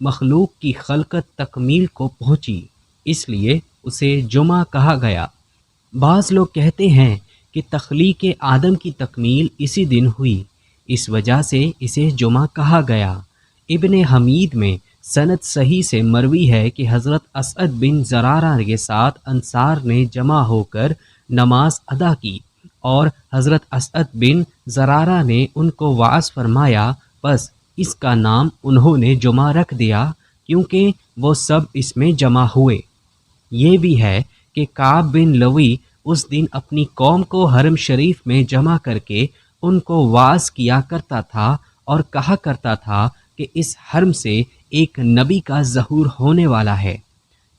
مخلوق کی خلقت تکمیل کو پہنچی، اس لیے اسے جمعہ کہا گیا۔ بعض لوگ کہتے ہیں کہ تخلیق آدم کی تکمیل اسی دن ہوئی، اس وجہ سے اسے جمعہ کہا گیا۔ ابن حمید میں سند صحیح سے مروی ہے کہ حضرت اسعد بن زرارہ کے ساتھ انصار نے جمع ہو کر نماز ادا کی، اور حضرت اسعد بن زرارہ نے ان کو وعظ فرمایا، بس اس کا نام انہوں نے جمعہ رکھ دیا کیونکہ وہ سب اس میں جمع ہوئے۔ یہ بھی ہے کہ کعب بن لوی اس دن اپنی قوم کو حرم شریف میں جمع کر کے ان کو واعظ کیا کرتا تھا اور کہا کرتا تھا کہ اس حرم سے ایک نبی کا ظہور ہونے والا ہے۔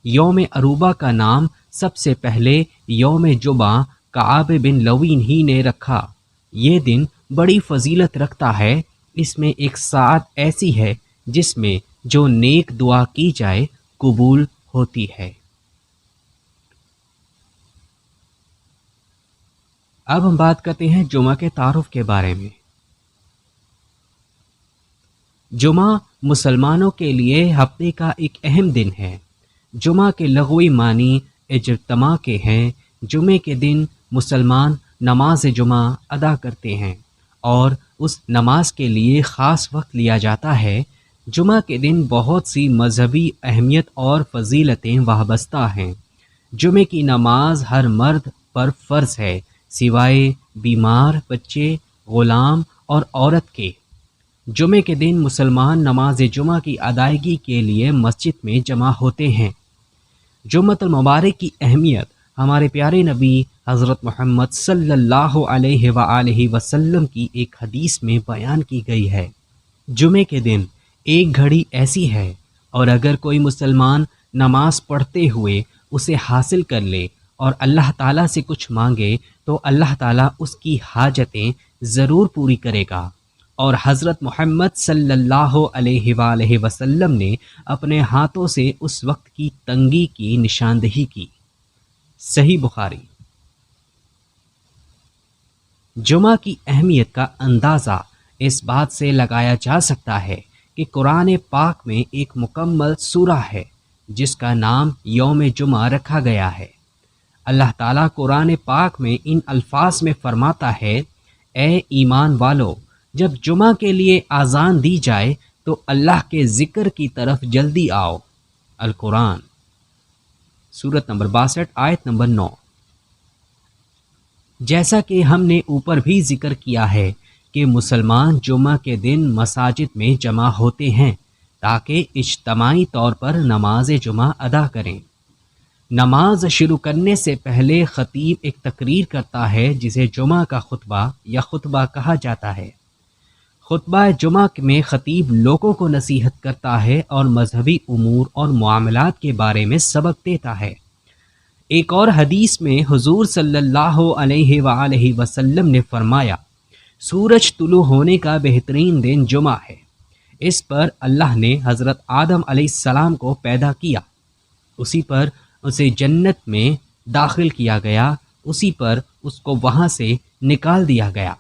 یوم عروبہ کا نام سب سے پہلے یوم جمعہ کعب بن لوی ہی نے رکھا۔ یہ دن بڑی فضیلت رکھتا ہے، اس میں ایک ساعت ایسی ہے جس میں جو نیک دعا کی جائے قبول ہوتی ہے۔ اب ہم بات کرتے ہیں جمعہ کے تعارف کے بارے میں۔ جمعہ مسلمانوں کے لیے ہفتے کا ایک اہم دن ہے۔ جمعہ کے لغوی معنی اجتماع کے ہیں۔ جمعے کے دن مسلمان نماز جمعہ ادا کرتے ہیں اور اس نماز کے لیے خاص وقت لیا جاتا ہے۔ جمعہ کے دن بہت سی مذہبی اہمیت اور فضیلتیں وابستہ ہیں۔ جمعے کی نماز ہر مرد پر فرض ہے سوائے بیمار، بچے، غلام اور عورت کے۔ جمعے کے دن مسلمان نماز جمعہ کی ادائیگی کے لیے مسجد میں جمع ہوتے ہیں۔ جمعہ المبارک کی اہمیت ہمارے پیارے نبی حضرت محمد صلی اللہ علیہ وآلہ وسلم کی ایک حدیث میں بیان کی گئی ہے۔ جمعے کے دن ایک گھڑی ایسی ہے، اور اگر کوئی مسلمان نماز پڑھتے ہوئے اسے حاصل کر لے اور اللہ تعالیٰ سے کچھ مانگے تو اللہ تعالیٰ اس کی حاجتیں ضرور پوری کرے گا۔ اور حضرت محمد صلی اللہ علیہ وآلہ وسلم نے اپنے ہاتھوں سے اس وقت کی تنگی کی نشاندہی کی۔ صحیح بخاری۔ جمعہ کی اہمیت کا اندازہ اس بات سے لگایا جا سکتا ہے کہ قرآن پاک میں ایک مکمل سورہ ہے جس کا نام یوم جمعہ رکھا گیا ہے۔ اللہ تعالیٰ قرآن پاک میں ان الفاظ میں فرماتا ہے، اے ایمان والو، جب جمعہ کے لیے اذان دی جائے تو اللہ کے ذکر کی طرف جلدی آؤ۔ القرآن سورت نمبر 62 آیت نمبر 9۔ جیسا کہ ہم نے اوپر بھی ذکر کیا ہے کہ مسلمان جمعہ کے دن مساجد میں جمع ہوتے ہیں تاکہ اجتماعی طور پر نماز جمعہ ادا کریں۔ نماز شروع کرنے سے پہلے خطیب ایک تقریر کرتا ہے جسے جمعہ کا خطبہ یا خطبہ کہا جاتا ہے۔ خطبہ جمعہ میں خطیب لوگوں کو نصیحت کرتا ہے اور مذہبی امور اور معاملات کے بارے میں سبق دیتا ہے۔ ایک اور حدیث میں حضور صلی اللہ علیہ وآلہ وسلم نے فرمایا، سورج طلوع ہونے کا بہترین دن جمعہ ہے۔ اس پر اللہ نے حضرت آدم علیہ السلام کو پیدا کیا، اسی پر اسے جنت میں داخل کیا گیا، اسی پر اس کو وہاں سے نکال دیا گیا،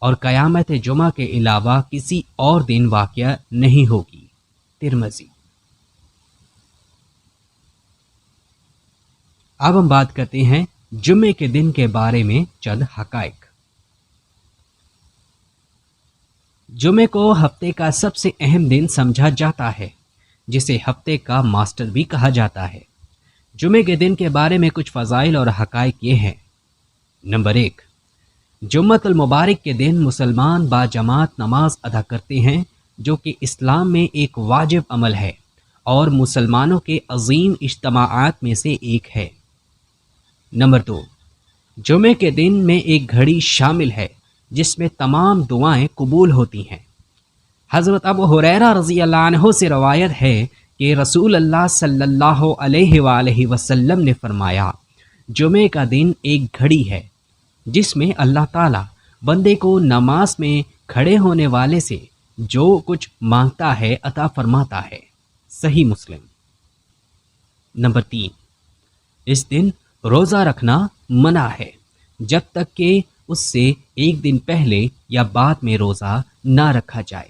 اور قیامت جمعہ کے علاوہ کسی اور دن واقع نہیں ہوگی۔ ترمذی۔ اب ہم بات کرتے ہیں جمعے کے دن کے بارے میں چند حقائق۔ جمعے کو ہفتے کا سب سے اہم دن سمجھا جاتا ہے، جسے ہفتے کا ماسٹر بھی کہا جاتا ہے۔ جمعے کے دن کے بارے میں کچھ فضائل اور حقائق یہ ہیں۔ نمبر 1، جمعہ المبارک کے دن مسلمان باجماعت نماز ادا کرتے ہیں، جو کہ اسلام میں ایک واجب عمل ہے اور مسلمانوں کے عظیم اجتماعات میں سے ایک ہے۔ نمبر 2، جمعے کے دن میں ایک گھڑی شامل ہے جس میں تمام دعائیں قبول ہوتی ہیں۔ حضرت ابو ہریرہ رضی اللہ عنہ سے روایت ہے کہ رسول اللہ صلی اللہ علیہ وآلہ وسلم نے فرمایا، جمعے کا دن ایک گھڑی ہے جس میں اللہ تعالیٰ بندے کو نماز میں کھڑے ہونے والے سے جو کچھ مانگتا ہے عطا فرماتا ہے۔ صحیح مسلم۔ نمبر 3، اس دن روزہ رکھنا منع ہے جب تک کہ اس سے ایک دن پہلے یا بعد میں روزہ نہ رکھا جائے۔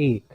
1,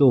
2,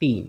3,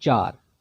4,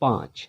5,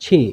6,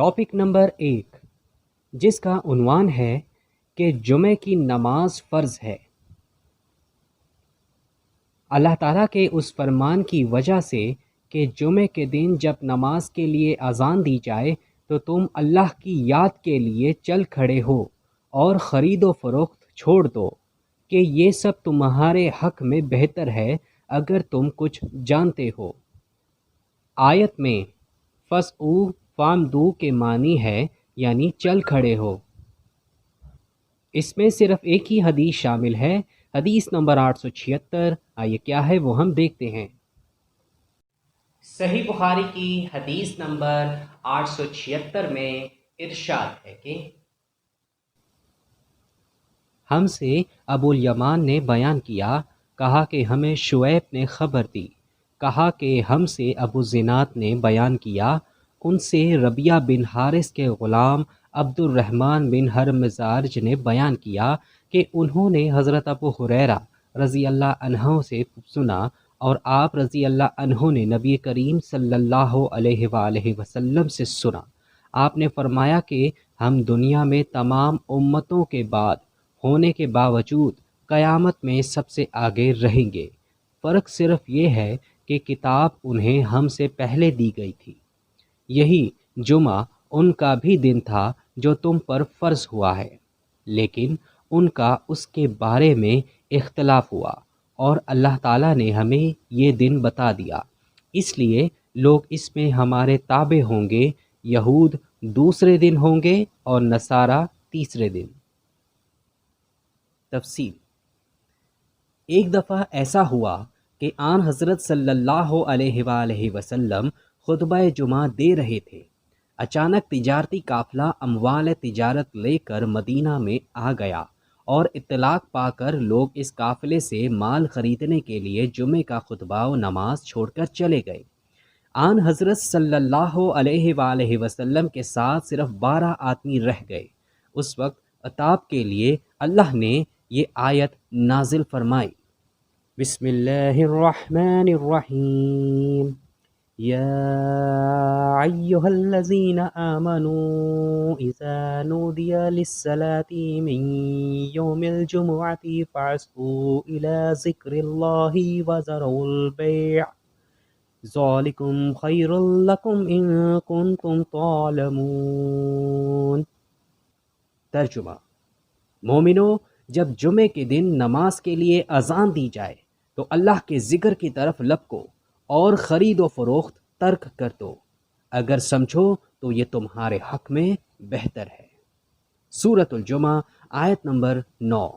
ٹاپک نمبر 1، جس کا عنوان ہے کہ جمعے کی نماز فرض ہے۔ اللہ تعالیٰ کے اس فرمان کی وجہ سے کہ جمعے کے دن جب نماز کے لیے اذان دی جائے تو تم اللہ کی یاد کے لیے چل کھڑے ہو اور خرید و فروخت چھوڑ دو کہ یہ سب تمہارے حق میں بہتر ہے اگر تم کچھ جانتے ہو۔ آیت میں فَاسْعُوا فَامْضُوا کے معنی ہے یعنی چل کھڑے ہو۔ اس میں صرف ایک ہی حدیث شامل ہے، حدیث نمبر 876۔ آئیے کیا ہے وہ ہم دیکھتے ہیں۔ صحیح بخاری کی حدیث نمبر 876 میں ارشاد ہے کہ ہم سے ابو الیمان نے بیان کیا، کہا کہ ہمیں شعیب نے خبر دی، کہا کہ ہم سے ابو زناد نے بیان کیا، ان سے ربیہ بن حارث کے غلام عبد الرحمن بن ہرمزارج نے بیان کیا کہ انہوں نے حضرت ابو ہریرہ رضی اللہ عنہ سے سنا اور آپ رضی اللہ عنہ نے نبی کریم صلی اللہ علیہ وآلہ وسلم سے سنا۔ آپ نے فرمایا کہ ہم دنیا میں تمام امتوں کے بعد ہونے کے باوجود قیامت میں سب سے آگے رہیں گے، فرق صرف یہ ہے کہ کتاب انہیں ہم سے پہلے دی گئی تھی۔ یہی جمعہ ان کا بھی دن تھا جو تم پر فرض ہوا ہے، لیکن ان کا اس کے بارے میں اختلاف ہوا اور اللہ تعالیٰ نے ہمیں یہ دن بتا دیا، اس لیے لوگ اس میں ہمارے تابع ہوں گے۔ یہود دوسرے دن ہوں گے اور نصارہ تیسرے دن۔ تفصیل: ایک دفعہ ایسا ہوا کہ آن حضرت صلی اللہ علیہ وآلہ وسلم خطبہ جمعہ دے رہے تھے، اچانک تجارتی قافلہ اموال تجارت لے کر مدینہ میں آ گیا اور اطلاق پا کر لوگ اس قافلے سے مال خریدنے کے لیے جمعے کا خطبہ و نماز چھوڑ کر چلے گئے۔ آن حضرت صلی اللہ علیہ وآلہ وسلم کے ساتھ صرف 12 آدمی رہ گئے۔ اس وقت عتاب کے لیے اللہ نے یہ آیت نازل فرمائی: بسم اللہ الرحمن الرحیم، یا ایہا الذین آمنوا اذا نودی للصلاة من یوم الجمعۃ فاسعوا الی ذکر اللہ وذروا البیع ذالکم خیر لکم ان کنتم تعلمون۔ ترجمہ: مومنو، جب جمعے کے دن نماز کے لیے اذان دی جائے تو اللہ کے ذکر کی طرف لپکو اور خرید و فروخت ترک کر دو، اگر سمجھو تو یہ تمہارے حق میں بہتر ہے۔ سورۃ الجمعہ آیت نمبر 9۔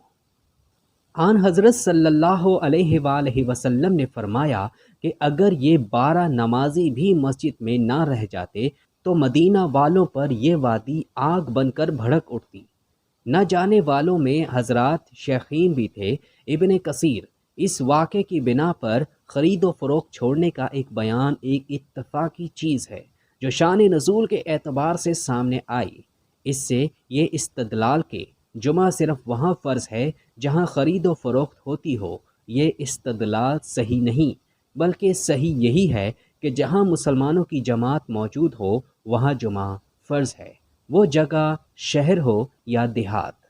آن حضرت صلی اللہ علیہ وآلہ وسلم نے فرمایا کہ اگر یہ 12 نمازی بھی مسجد میں نہ رہ جاتے تو مدینہ والوں پر یہ وادی آگ بن کر بھڑک اٹھتی۔ نہ جانے والوں میں حضرات شیخین بھی تھے۔ ابن کثیر اس واقعے کی بنا پر خرید و فروخت چھوڑنے کا ایک بیان ایک اتفاقی چیز ہے جو شان نزول کے اعتبار سے سامنے آئی۔ اس سے یہ استدلال کہ جمعہ صرف وہاں فرض ہے جہاں خرید و فروخت ہوتی ہو، یہ استدلال صحیح نہیں، بلکہ صحیح یہی ہے کہ جہاں مسلمانوں کی جماعت موجود ہو وہاں جمعہ فرض ہے، وہ جگہ شہر ہو یا دیہات۔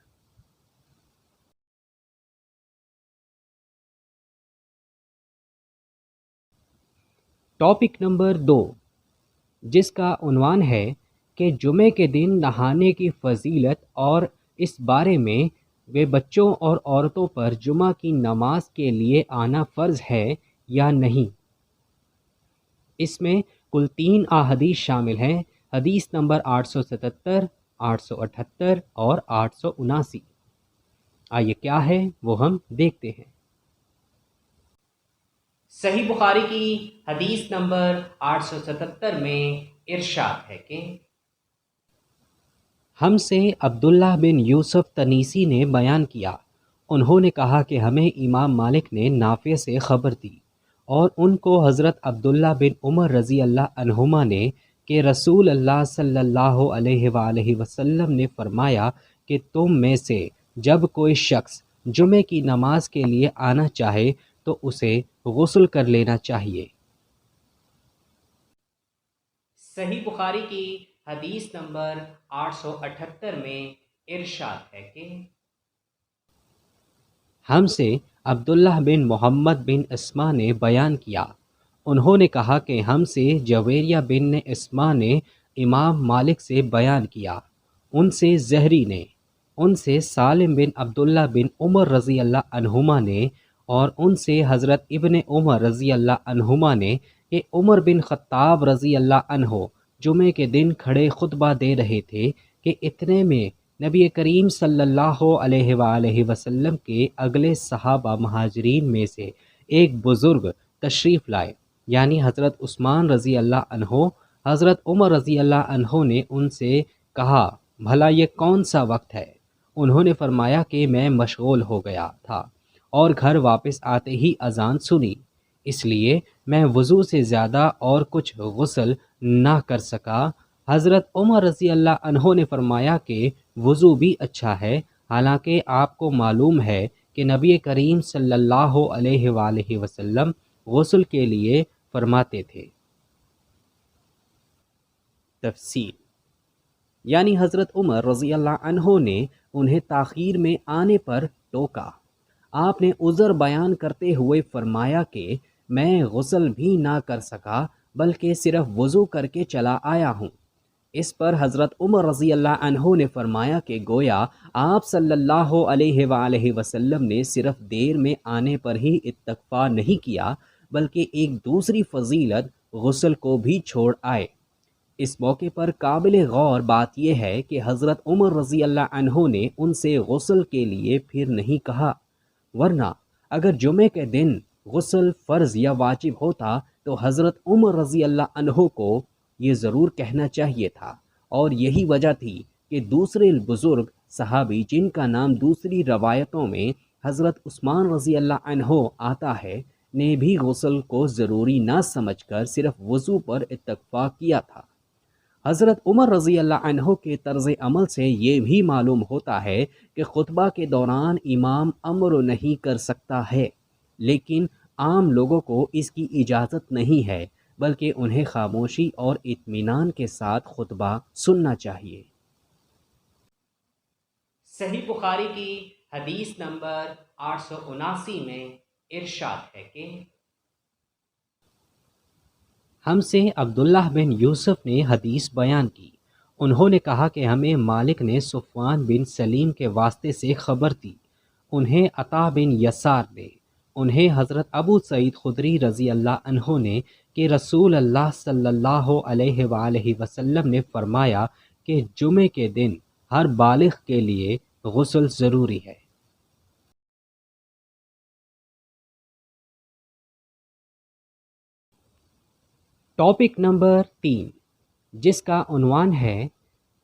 ٹاپک نمبر 2، جس کا عنوان ہے کہ جمعے کے دن نہانے کی فضیلت اور اس بارے میں وہ بچوں اور عورتوں پر جمعہ کی نماز کے لیے آنا فرض ہے یا نہیں۔ اس میں کل 3 احادیث شامل ہیں، حدیث نمبر 877، 878 اور 879۔ آئیے کیا ہے وہ ہم دیکھتے ہیں۔ صحیح بخاری کی حدیث نمبر 877 میں ارشاد ہے کہ ہم سے عبداللہ بن یوسف تنیسی نے بیان کیا، انہوں نے کہا کہ ہمیں امام مالک نے نافع سے خبر دی اور ان کو حضرت عبداللہ بن عمر رضی اللہ عنہما نے کہ رسول اللہ صلی اللہ علیہ وآلہ وسلم نے فرمایا کہ تم میں سے جب کوئی شخص جمعے کی نماز کے لیے آنا چاہے تو اسے غسل کر لینا چاہیے۔ صحیح بخاری کی حدیث نمبر 878 میں ارشاد ہے کہ ہم سے عبداللہ بن محمد بن اسما نے بیان کیا، انہوں نے کہا کہ ہم سے جویریہ بن اسما نے امام مالک سے بیان کیا، ان سے زہری نے، ان سے سالم بن عبداللہ بن عمر رضی اللہ عنہما نے، اور ان سے حضرت ابن عمر رضی اللہ عنہما نے کہ عمر بن خطاب رضی اللہ عنہ جمعے کے دن کھڑے خطبہ دے رہے تھے کہ اتنے میں نبی کریم صلی اللہ علیہ وآلہ وسلم کے اگلے صحابہ مہاجرین میں سے ایک بزرگ تشریف لائے، یعنی حضرت عثمان رضی اللہ عنہ۔ حضرت عمر رضی اللہ عنہ نے ان سے کہا، بھلا یہ کون سا وقت ہے؟ انہوں نے فرمایا کہ میں مشغول ہو گیا تھا اور گھر واپس آتے ہی اذان سنی، اس لیے میں وضو سے زیادہ اور کچھ غسل نہ کر سکا۔ حضرت عمر رضی اللہ عنہ نے فرمایا کہ وضو بھی اچھا ہے، حالانکہ آپ کو معلوم ہے کہ نبی کریم صلی اللہ علیہ وآلہ وسلم غسل کے لیے فرماتے تھے۔ تفسیر، یعنی حضرت عمر رضی اللہ عنہ نے انہیں تاخیر میں آنے پر ٹوکا۔ آپ نے عذر بیان کرتے ہوئے فرمایا کہ میں غسل بھی نہ کر سکا بلکہ صرف وضو کر کے چلا آیا ہوں۔ اس پر حضرت عمر رضی اللہ عنہ نے فرمایا کہ گویا آپ صلی اللہ علیہ وآلہ وسلم نے صرف دیر میں آنے پر ہی اتفاق نہیں کیا بلکہ ایک دوسری فضیلت غسل کو بھی چھوڑ آئے۔ اس موقع پر قابل غور بات یہ ہے کہ حضرت عمر رضی اللہ عنہ نے ان سے غسل کے لیے پھر نہیں کہا، ورنہ اگر جمعے کے دن غسل فرض یا واجب ہوتا تو حضرت عمر رضی اللہ عنہ کو یہ ضرور کہنا چاہیے تھا، اور یہی وجہ تھی کہ دوسرے بزرگ صحابی جن کا نام دوسری روایتوں میں حضرت عثمان رضی اللہ عنہ آتا ہے نے بھی غسل کو ضروری نہ سمجھ کر صرف وضو پر اتفاق کیا تھا۔ حضرت عمر رضی اللہ عنہ کے طرز عمل سے یہ بھی معلوم ہوتا ہے کہ خطبہ کے دوران امام امر نہیں کر سکتا ہے، لیکن عام لوگوں کو اس کی اجازت نہیں ہے بلکہ انہیں خاموشی اور اطمینان کے ساتھ خطبہ سننا چاہیے۔ صحیح بخاری کی حدیث نمبر 879 میں ارشاد ہے کہ ہم سے عبداللہ بن یوسف نے حدیث بیان کی، انہوں نے کہا کہ ہمیں مالک نے صفوان بن سلیم کے واسطے سے خبر دی، انہیں عطا بن یسار نے، انہیں حضرت ابو سعید خدری رضی اللہ عنہ نے کہ رسول اللہ صلی اللہ علیہ وآلہ وسلم نے فرمایا کہ جمعے کے دن ہر بالغ کے لیے غسل ضروری ہے۔ ٹاپک نمبر 3، جس کا عنوان ہے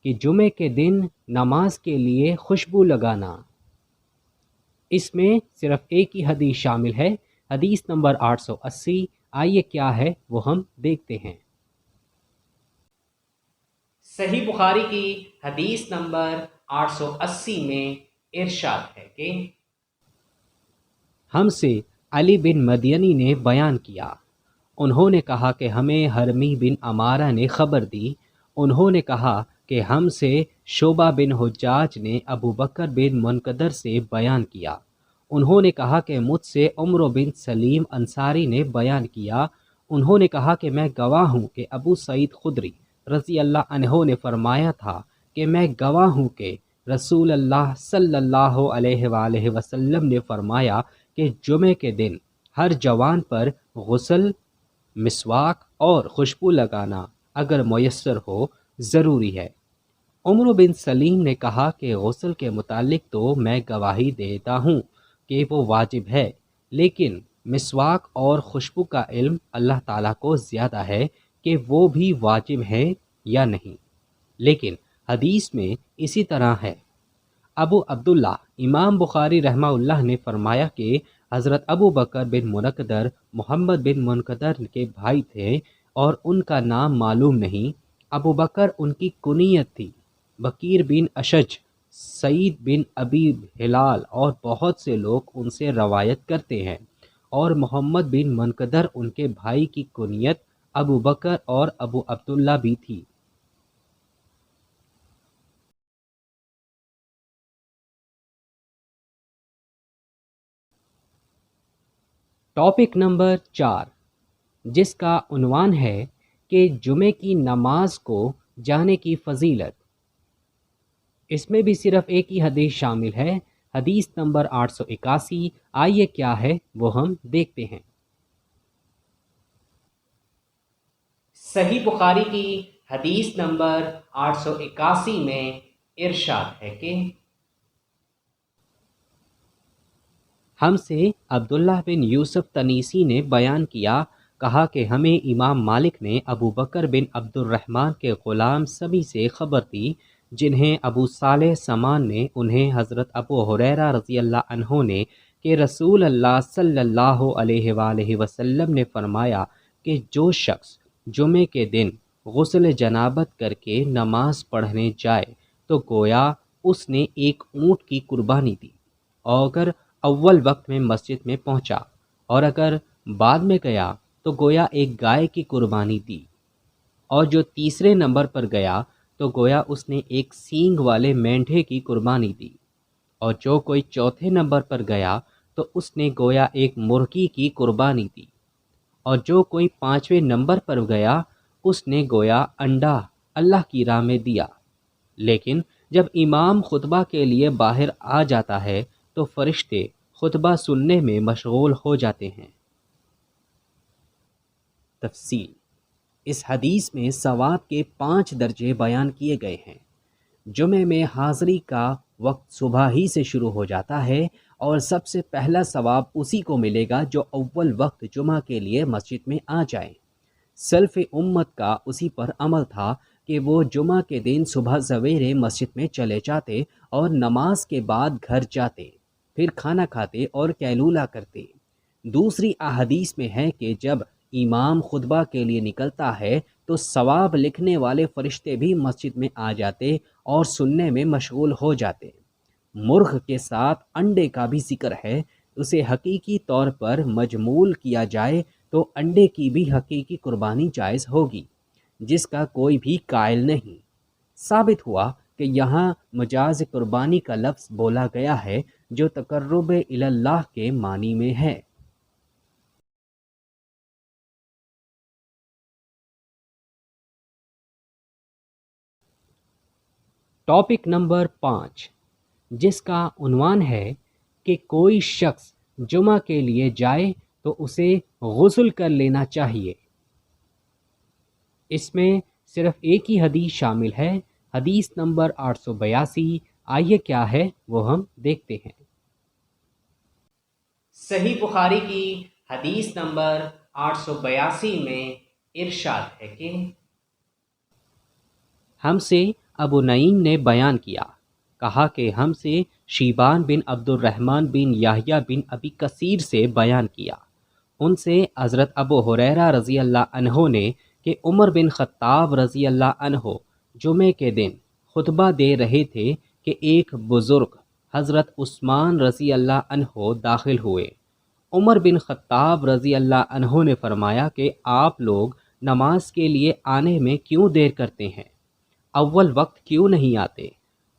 کہ جمعے کے دن نماز کے لیے خوشبو لگانا۔ اس میں صرف ایک ہی حدیث شامل ہے، حدیث نمبر 880۔ آئیے کیا ہے وہ ہم دیکھتے ہیں۔ صحیح بخاری کی حدیث نمبر 880 میں ارشاد ہے کہ ہم سے علی بن مدینی نے بیان کیا، انہوں نے کہا کہ ہمیں حرمی بن عمارہ نے خبر دی، انہوں نے کہا کہ ہم سے شعبہ بن حجاج نے ابو بکر بن منقدر سے بیان کیا، انہوں نے کہا کہ مجھ سے عمرو بن سلیم انصاری نے بیان کیا، انہوں نے کہا کہ میں گواہ ہوں کہ ابو سعید خدری رضی اللہ عنہ نے فرمایا تھا کہ میں گواہ ہوں کہ رسول اللہ صلی اللہ علیہ وآلہ وسلم نے فرمایا کہ جمعے کے دن ہر جوان پر غسل، مسواک اور خوشبو لگانا اگر میسر ہو ضروری ہے۔ عمرو بن سلیم نے کہا کہ غسل کے متعلق تو میں گواہی دیتا ہوں کہ وہ واجب ہے، لیکن مسواک اور خوشبو کا علم اللہ تعالیٰ کو زیادہ ہے کہ وہ بھی واجب ہیں یا نہیں، لیکن حدیث میں اسی طرح ہے۔ ابو عبداللہ امام بخاری رحمہ اللہ نے فرمایا کہ حضرت ابو بکر بن منقدر محمد بن منقدر کے بھائی تھے اور ان کا نام معلوم نہیں، ابو بکر ان کی کنیت تھی۔ بکیر بن اشج، سعید بن ابی ہلال اور بہت سے لوگ ان سے روایت کرتے ہیں، اور محمد بن منقدر ان کے بھائی کی کنیت ابو بکر اور ابو عبداللہ بھی تھی۔ ٹاپک نمبر 4، جس کا عنوان ہے کہ جمعے کی نماز کو جانے کی فضیلت۔ اس میں بھی صرف ایک ہی حدیث شامل ہے، حدیث نمبر 881۔ آئیے کیا ہے وہ ہم دیکھتے ہیں۔ صحیح بخاری کی حدیث نمبر 881 میں ارشاد ہے کہ ہم سے عبداللہ بن یوسف تنیسی نے بیان کیا، کہا کہ ہمیں امام مالک نے ابو بکر بن عبد الرحمن کے غلام سبی سے خبر دی، جنہیں ابو صالح سمان نے انہیں حضرت ابو ہریرہ رضی اللہ عنہ نے کہ رسول اللہ صلی اللہ علیہ وآلہ وسلم نے فرمایا کہ جو شخص جمعے کے دن غسل جنابت کر کے نماز پڑھنے جائے تو گویا اس نے ایک اونٹ کی قربانی دی، اور اگر اول وقت میں مسجد میں پہنچا اور اگر بعد میں گیا تو گویا ایک گائے کی قربانی دی، اور جو تیسرے نمبر پر گیا تو گویا اس نے ایک سینگ والے مینڈھے کی قربانی دی، اور جو کوئی چوتھے نمبر پر گیا تو اس نے گویا ایک مرغی کی قربانی دی، اور جو کوئی پانچویں نمبر پر گیا اس نے گویا انڈا اللہ کی راہ میں دیا۔ لیکن جب امام خطبہ کے لیے باہر آ جاتا ہے تو فرشتے خطبہ سننے میں مشغول ہو جاتے ہیں۔ تفصیل: اس حدیث میں ثواب کے 5 درجے بیان کیے گئے ہیں۔ جمعے میں حاضری کا وقت صبح ہی سے شروع ہو جاتا ہے، اور سب سے پہلا ثواب اسی کو ملے گا جو اول وقت جمعہ کے لیے مسجد میں آ جائے۔ سلف امت کا اسی پر عمل تھا کہ وہ جمعہ کے دن صبح سویرے مسجد میں چلے جاتے اور نماز کے بعد گھر جاتے، پھر کھانا کھاتے اور قیلولہ کرتے۔ دوسری احادیث میں ہے کہ جب امام خطبہ کے لیے نکلتا ہے تو ثواب لکھنے والے فرشتے بھی مسجد میں آ جاتے اور سننے میں مشغول ہو جاتے۔ مرغ کے ساتھ انڈے کا بھی ذکر ہے، اسے حقیقی طور پر مجمول کیا جائے تو انڈے کی بھی حقیقی قربانی جائز ہوگی، جس کا کوئی بھی قائل نہیں۔ ثابت ہوا کہ یہاں مجاز قربانی کا لفظ بولا گیا ہے جو تقرب الی اللہ کے معنی میں ہے۔ ٹاپک نمبر 5، جس کا عنوان ہے کہ کوئی شخص جمعہ کے لیے جائے تو اسے غسل کر لینا چاہیے۔ اس میں صرف ایک ہی حدیث شامل ہے، حدیث نمبر 882۔ آئیے کیا ہے وہ ہم دیکھتے ہیں۔ صحیح بخاری کی حدیث نمبر 882 میں ارشاد ہے کہ ہم سے ابو نعیم نے بیان کیا، کہا کہ ہم سے شیبان بن عبد الرحمن بن یحییٰ بن ابی کثیر سے بیان کیا، ان سے حضرت ابو ہریرہ رضی اللہ عنہ نے کہ عمر بن خطاب رضی اللہ عنہ جمعے کے دن خطبہ دے رہے تھے کہ ایک بزرگ حضرت عثمان رضی اللہ عنہ داخل ہوئے۔ عمر بن خطاب رضی اللہ عنہ نے فرمایا کہ آپ لوگ نماز کے لیے آنے میں کیوں دیر کرتے ہیں؟ اول وقت کیوں نہیں آتے؟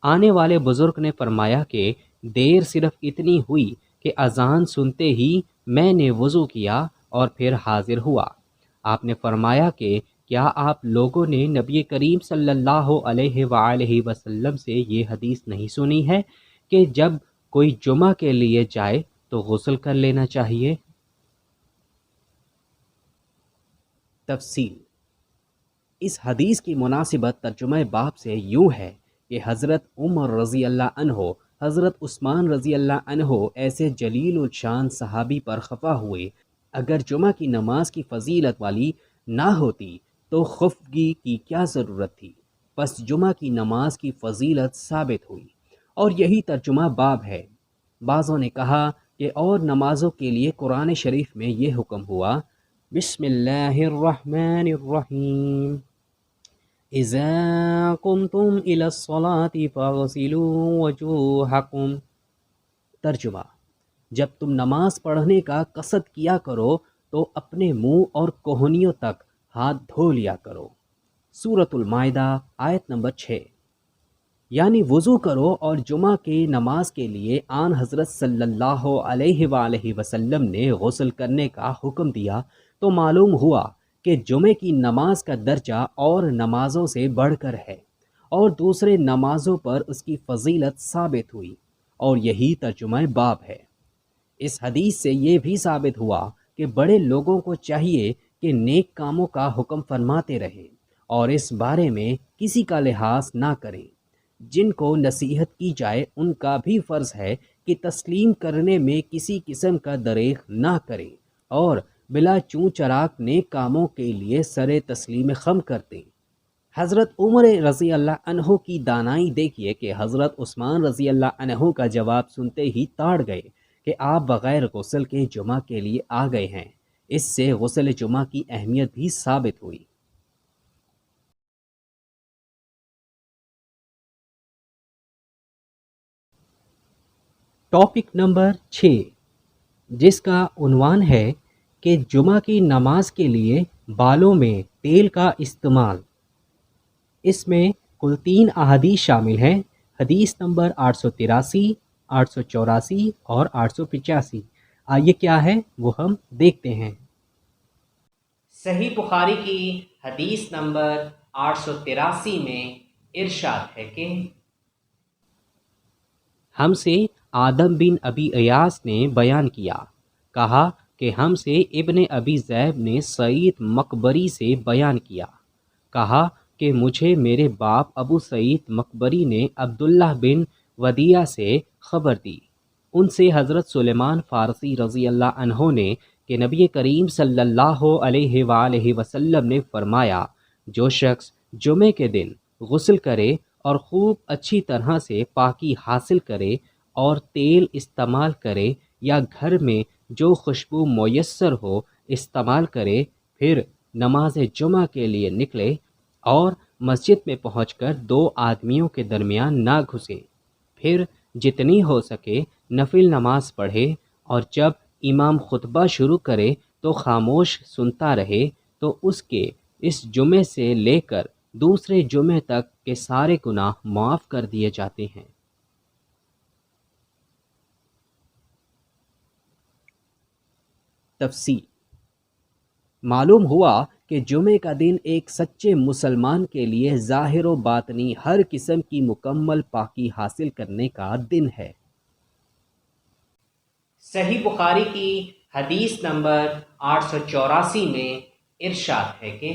آنے والے بزرگ نے فرمایا کہ دیر صرف اتنی ہوئی کہ اذان سنتے ہی میں نے وضو کیا اور پھر حاضر ہوا۔ آپ نے فرمایا کہ کیا آپ لوگوں نے نبی کریم صلی اللہ علیہ وآلہ وسلم سے یہ حدیث نہیں سنی ہے کہ جب کوئی جمعہ کے لیے جائے تو غسل کر لینا چاہیے؟ تفصیل: اس حدیث کی مناسبت ترجمہ باب سے یوں ہے کہ حضرت عمر رضی اللہ عنہ حضرت عثمان رضی اللہ عنہ ایسے جلیل الشان صحابی پر خفا ہوئے، اگر جمعہ کی نماز کی فضیلت والی نہ ہوتی تو خفگی کی کیا ضرورت تھی؟ پس جمعہ کی نماز کی فضیلت ثابت ہوئی، اور یہی ترجمہ باب ہے۔ بعضوں نے کہا کہ اور نمازوں کے لیے قرآن شریف میں یہ حکم ہوا، بسم اللہ الرحمن الرحیم، اذا قمتم الى الصلاة فاغسلوا وجوہکم۔ ترجمہ: جب تم نماز پڑھنے کا قصد کیا کرو تو اپنے منہ اور کوہنیوں تک ہاتھ دھو لیا کرو۔ سورۃ المائدہ آیت نمبر 6۔ یعنی وضو کرو اور جمعہ کی نماز کے لیے آن حضرت صلی اللہ علیہ وآلہ وسلم نے غسل کرنے کا حکم دیا تو معلوم ہوا کہ جمعے کی نماز کا درجہ اور نمازوں سے بڑھ کر ہے اور دوسرے نمازوں پر اس کی فضیلت ثابت ہوئی، اور یہی ترجمہ باب ہے۔ اس حدیث سے یہ بھی ثابت ہوا کہ بڑے لوگوں کو چاہیے کہ نیک کاموں کا حکم فرماتے رہیں اور اس بارے میں کسی کا لحاظ نہ کریں۔ جن کو نصیحت کی جائے ان کا بھی فرض ہے کہ تسلیم کرنے میں کسی قسم کا دریغ نہ کریں اور بلا چوں چراغ نیک کاموں کے لیے سر تسلیم خم کر دیں۔ حضرت عمر رضی اللہ عنہ کی دانائی دیکھیے کہ حضرت عثمان رضی اللہ عنہ کا جواب سنتے ہی تاڑ گئے کہ آپ بغیر غسل کے جمعہ کے لیے آ گئے ہیں۔ اس سے غسل جمعہ کی اہمیت بھی ثابت ہوئی۔ ٹاپک نمبر 6، جس کا عنوان ہے کہ جمعہ کی نماز کے لیے بالوں میں تیل کا استعمال۔ اس میں کل 3 احادیث شامل ہیں۔ حدیث نمبر 883، 884 اور 885۔ آئیے کیا ہے وہ ہم دیکھتے ہیں۔ صحیح بخاری کی حدیث نمبر 883 میں ارشاد ہے کہ ہم سے آدم بن ابی ایاس نے بیان کیا، کہا کہ ہم سے ابن ابی ذئب نے سعید مقبری سے بیان کیا، کہا کہ مجھے میرے باپ ابو سعید مقبری نے عبداللہ بن ودیعہ سے خبر دی، ان سے حضرت سلیمان فارسی رضی اللہ عنہ نے کہ نبی کریم صلی اللہ علیہ وآلہ وسلم نے فرمایا، جو شخص جمعے کے دن غسل کرے اور خوب اچھی طرح سے پاکی حاصل کرے اور تیل استعمال کرے یا گھر میں جو خوشبو میسر ہو استعمال کرے، پھر نماز جمعہ کے لیے نکلے اور مسجد میں پہنچ کر 2 آدمیوں کے درمیان نہ گھسے، پھر جتنی ہو سکے نفل نماز پڑھے اور جب امام خطبہ شروع کرے تو خاموش سنتا رہے، تو اس کے اس جمعے سے لے کر دوسرے جمعے تک کے سارے گناہ معاف کر دیے جاتے ہیں۔ تفصیل معلوم ہوا کہ جمعے کا دن ایک سچے مسلمان کے لیے ظاہر و باطنی ہر قسم کی مکمل پاکی حاصل کرنے کا دن ہے۔ صحیح بخاری کی حدیث نمبر 884 میں ارشاد ہے کہ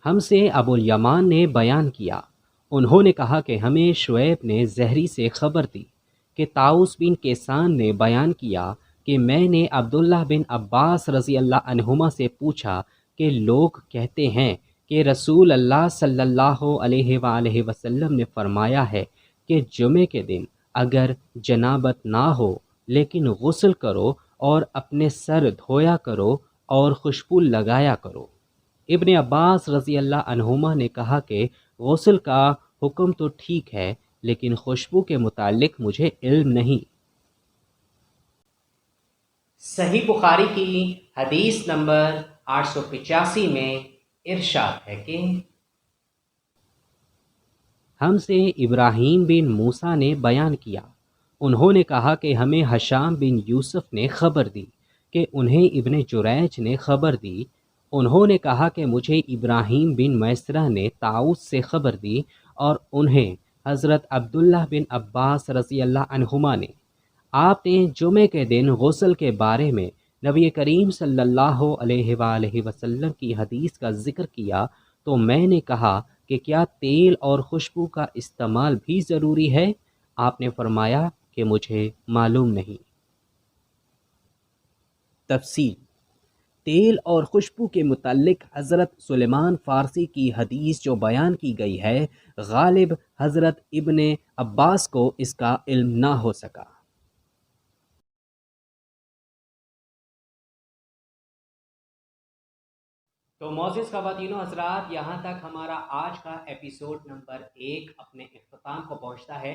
ہم سے ابو الیمان نے بیان کیا، انہوں نے کہا کہ ہمیں شعیب نے زہری سے خبر دی کہ طاؤس بن کیسان نے بیان کیا کہ میں نے عبداللہ بن عباس رضی اللہ عنہما سے پوچھا کہ لوگ کہتے ہیں کہ رسول اللہ صلی اللہ علیہ وآلہ وسلم نے فرمایا ہے کہ جمعے کے دن اگر جنابت نہ ہو لیکن غسل کرو اور اپنے سر دھویا کرو اور خوشبو لگایا کرو۔ ابن عباس رضی اللہ عنہما نے کہا کہ غسل کا حکم تو ٹھیک ہے لیکن خوشبو کے متعلق مجھے علم نہیں۔ صحیح بخاری کی حدیث نمبر 885 میں ارشاد ہے کہ ہم سے ابراہیم بن موسیٰ نے بیان کیا، انہوں نے کہا کہ ہمیں ہشام بن یوسف نے خبر دی کہ انہیں ابن جریج نے خبر دی، انہوں نے کہا کہ مجھے ابراہیم بن میسرہ نے طاؤس سے خبر دی اور انہیں حضرت عبداللہ بن عباس رضی اللہ عنہما نے۔ آپ نے جمعے کے دن غسل کے بارے میں نبی کریم صلی اللہ علیہ وآلہ وسلم کی حدیث کا ذکر کیا تو میں نے کہا کہ کیا تیل اور خوشبو کا استعمال بھی ضروری ہے؟ آپ نے فرمایا کہ مجھے معلوم نہیں۔ تفصیل تیل اور خوشبو کے متعلق حضرت سلیمان فارسی کی حدیث جو بیان کی گئی ہے، غالب حضرت ابن عباس کو اس کا علم نہ ہو سکا۔ تو معزز خواتین و حضرات، یہاں تک ہمارا آج کا ایپیسوڈ نمبر 1 اپنے اختتام کو پہنچتا ہے۔